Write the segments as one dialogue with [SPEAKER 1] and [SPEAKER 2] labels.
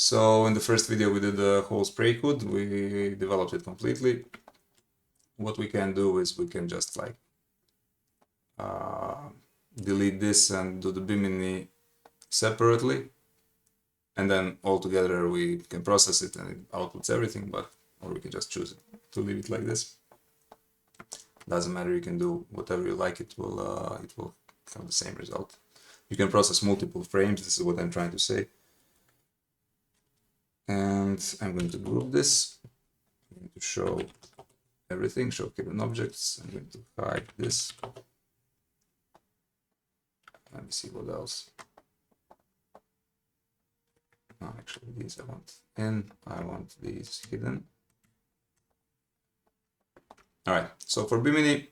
[SPEAKER 1] So in the first video we did the whole spray hood, we developed it completely. What we can do is we can just like delete this and do the Bimini separately, and then all together we can process it and it outputs everything, or we can just choose it to leave it like this. Doesn't matter, you can do whatever you like, it will have the same result. You can process multiple frames, this is what I'm trying to say. And I'm going to group this. I'm going to show everything, show hidden objects. I'm going to hide this. Let me see what else. No, actually these I want in, I want these hidden. All right, so for Bimini,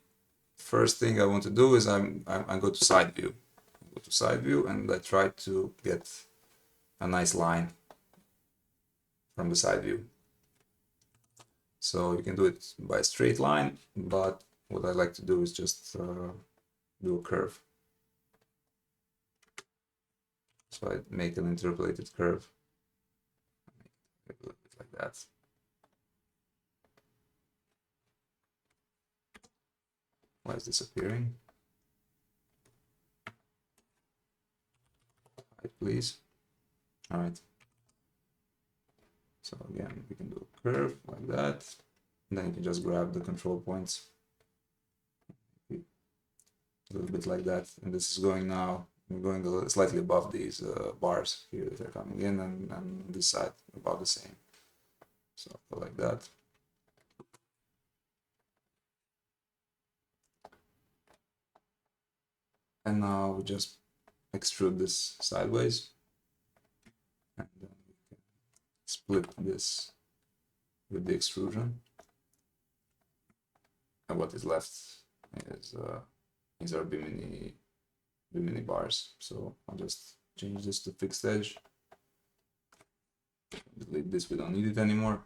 [SPEAKER 1] first thing I want to do is I go to side view. I go to side view and I try to get a nice line from the side view. So you can do it by a straight line, but what I like to do is just do a curve. So I make an interpolated curve. A little bit like that. Why is this appearing? Right, please. All right. So again, we can do a curve like that. And then you can just grab the control points. A little bit like that. And this is going now, we're going slightly above these bars here that are coming in, and this side about the same. So like that. And now we just extrude this sideways, and then we can split this with the extrusion. And what is left is these are Bimini bars. So I'll just change this to fixed edge. Delete this, we don't need it anymore.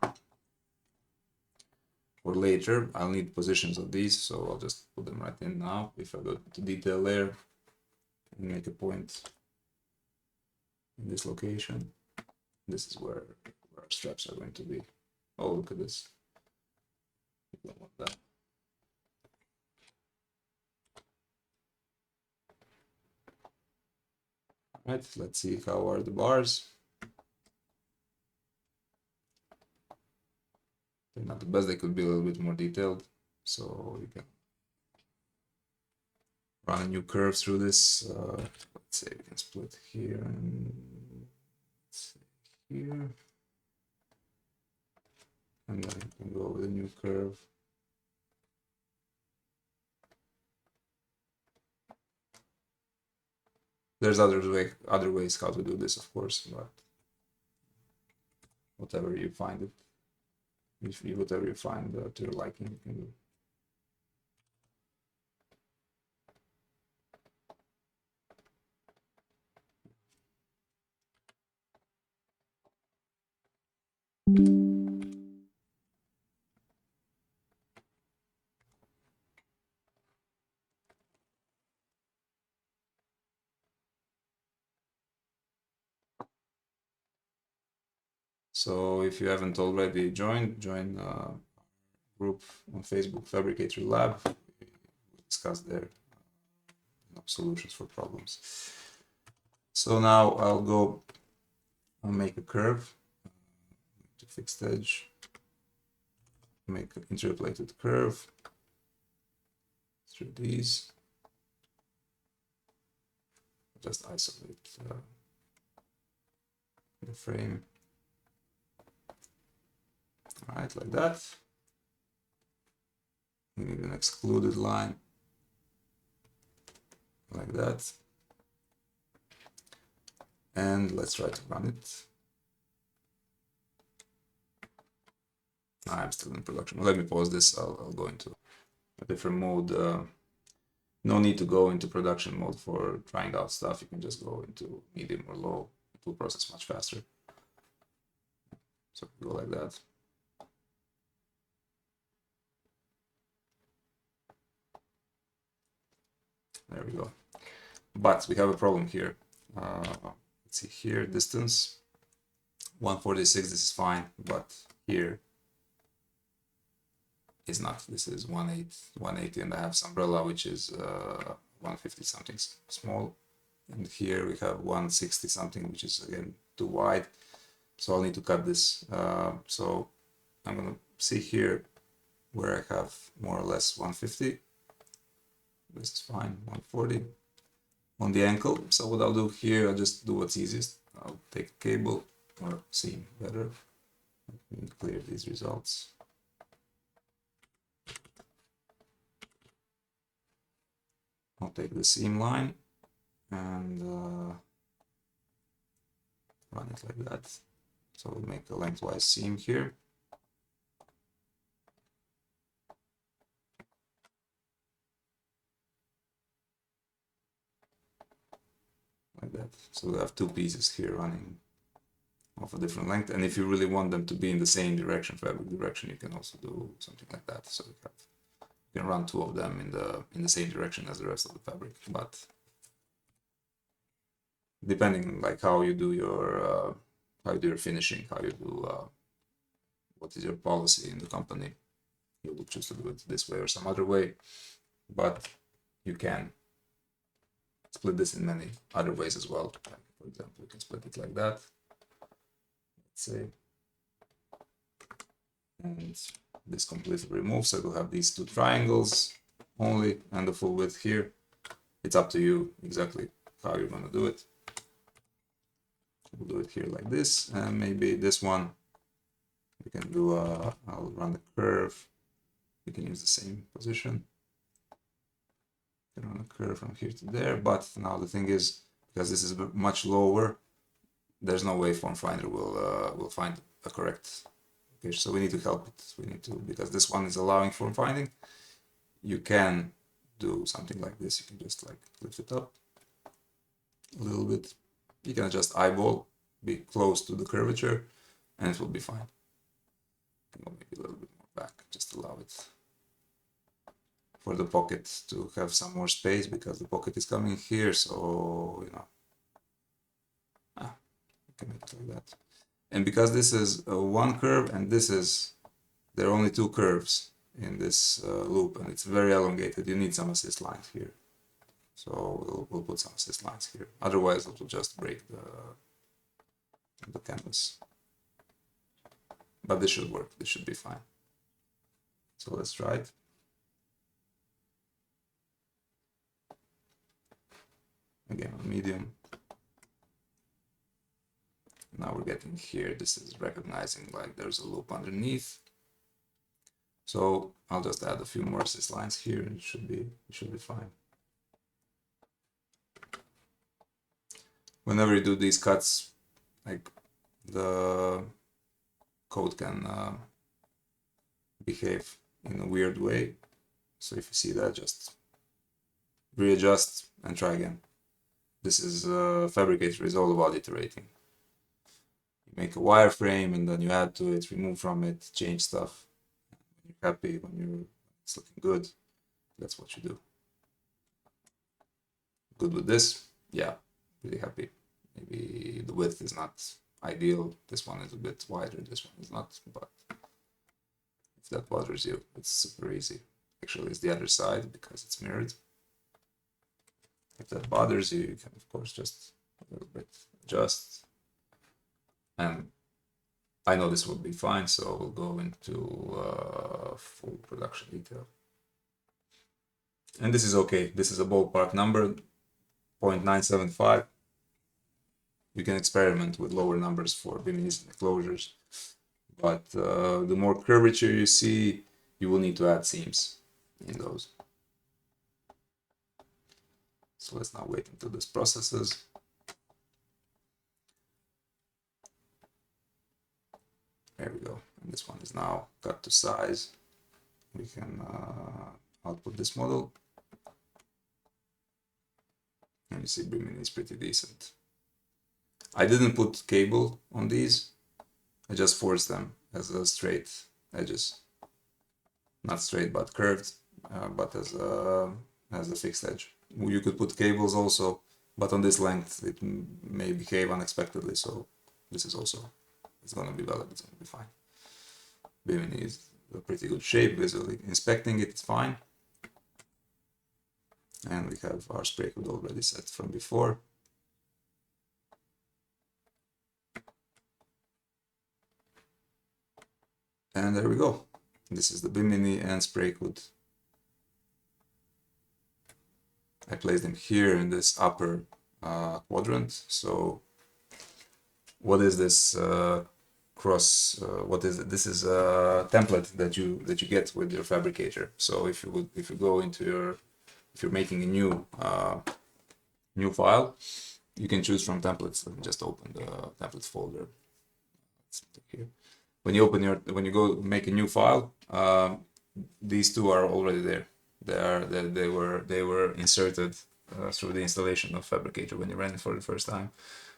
[SPEAKER 1] For later, I'll need positions of these, so I'll just put them right in now. If I go to detail layer and make a point in this location, this is where our straps are going to be. Oh, look at this. We don't want that. Right, let's see how are the bars. They're not the best, they could be a little bit more detailed. So you can run a new curve through this. Let's say we can split here and here. And then you can go with a new curve. There's other ways how to do this, of course, but whatever you find whatever you find to your liking, you can do. So if you haven't already join group on Facebook, Fabricate Lab. We discuss there solutions for problems. So now I'll make a curve to fixed edge, make an interpolated curve through these. Just isolate the frame. All right, like that. We need an excluded line like that. And let's try to run it. I'm still in production. Let me pause this. I'll go into a different mode. No need to go into production mode for trying out stuff. You can just go into medium or low. It will process much faster. So go like that. There we go. But we have a problem here. Let's see here, distance. 146, this is fine, but here is not. This is 180, and I have some umbrella which is 150 something small, and here we have 160 something, which is again too wide, so I'll need to cut this. So I'm gonna see here where I have more or less 150. This is fine, 140 on the ankle. So what I'll do here, I'll just do what's easiest. I'll take a cable, or seam better. Let me clear these results. I'll take the seam line and run it like that. So we'll make a lengthwise seam here. Like that. So we have two pieces here running of a different length, and if you really want them to be in the same direction, fabric direction, you can also do something like that. So you can run two of them in the same direction as the rest of the fabric, but depending like how you do your finishing, how you do what is your policy in the company, you will choose to do it this way or some other way, but you can split this in many other ways as well. Like, for example, you can split it like that, let's say, and this completely removes, so you'll have these two triangles only and the full width here. It's up to you exactly how you're going to do it. We'll do it here like this, and maybe this one we can do I'll run the curve. We can use the same position. You can run a curve from here to there, but now the thing is, because this is much lower, there's no way Form Finder will find a correct. Okay, so we need to help it. We need to, because this one is allowing form finding. You can do something like this. You can just like lift it up a little bit. You can adjust eyeball, be close to the curvature, and it will be fine. Go maybe a little bit more back, just allow it for the pocket to have some more space, because the pocket is coming here, so you know, you can make it like that. And because this is one curve and there are only two curves in this loop, and it's very elongated, you need some assist lines here. So we'll put some assist lines here. Otherwise, it will just break the canvas. But this should work. This should be fine. So let's try it. Again, on medium. Now we're getting here, this is recognizing like there's a loop underneath. So I'll just add a few more assist lines here and it should be fine. Whenever you do these cuts, like the code can behave in a weird way. So if you see that, just readjust and try again. This is Fabricate is all about iterating. Make a wireframe and then you add to it, remove from it, change stuff. When you're happy, when it's looking good, that's what you do. Good with this? Yeah, really happy. Maybe the width is not ideal. This one is a bit wider, this one is not, but if that bothers you, it's super easy. Actually, it's the other side because it's mirrored. If that bothers you, you can of course just a little bit adjust. And I know this will be fine, so we'll go into full production detail. And this is okay. This is a ballpark number, 0.975. You can experiment with lower numbers for Biminis and enclosures. But the more curvature you see, you will need to add seams in those. So let's now wait until this processes. There we go. And this one is now cut to size. We can output this model. And you see Bimini is pretty decent. I didn't put cable on these. I just forced them as a straight edges. Not straight, but curved, but as a fixed edge. You could put cables also, but on this length it may behave unexpectedly, so this is also it's gonna be valid, it's gonna be fine. Bimini is a pretty good shape, visually inspecting it, it's fine. And we have our Sprayhood already set from before. And there we go. This is the Bimini and Sprayhood. I placed them here in this upper quadrant. So what is this cross? What is it? This is a template that you get with your Fabricator. So if you go into your, if you're making a new file, you can choose from templates. Let me just open the templates folder. Here. When you go make a new file, these two are already there. They were inserted through the installation of Fabricate when you ran it for the first time.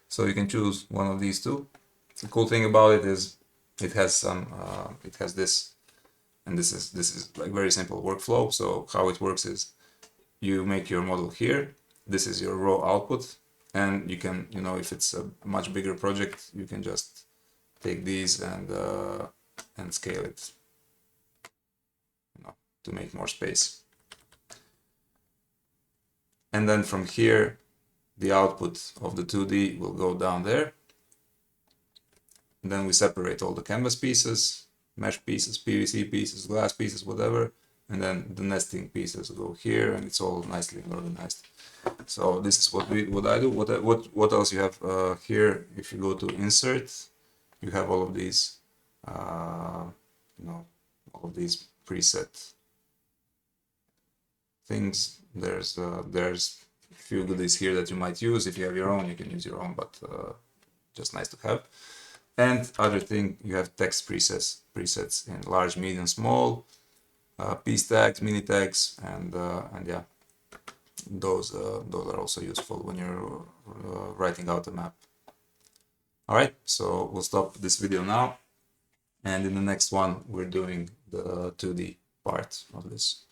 [SPEAKER 1] So you can choose one of these two. The cool thing about it is it has this, and this is like very simple workflow. So how it works is you make your model here. This is your raw output, and you can, if it's a much bigger project, you can just take these and scale it, to make more space. And then from here, the output of the 2D will go down there. And then we separate all the canvas pieces, mesh pieces, PVC pieces, glass pieces, whatever. And then the nesting pieces go here, and it's all nicely organized. So this is what I do. What else you have here? If you go to insert, you have all of these, all of these preset things. There's a few goodies here that you might use. If you have your own, you can use your own, but just nice to have. And other thing, you have text presets in large, medium, small, piece tags, mini tags, and yeah, those are also useful when you're writing out a map. All right, so we'll stop this video now, and in the next one we're doing the 2D part of this.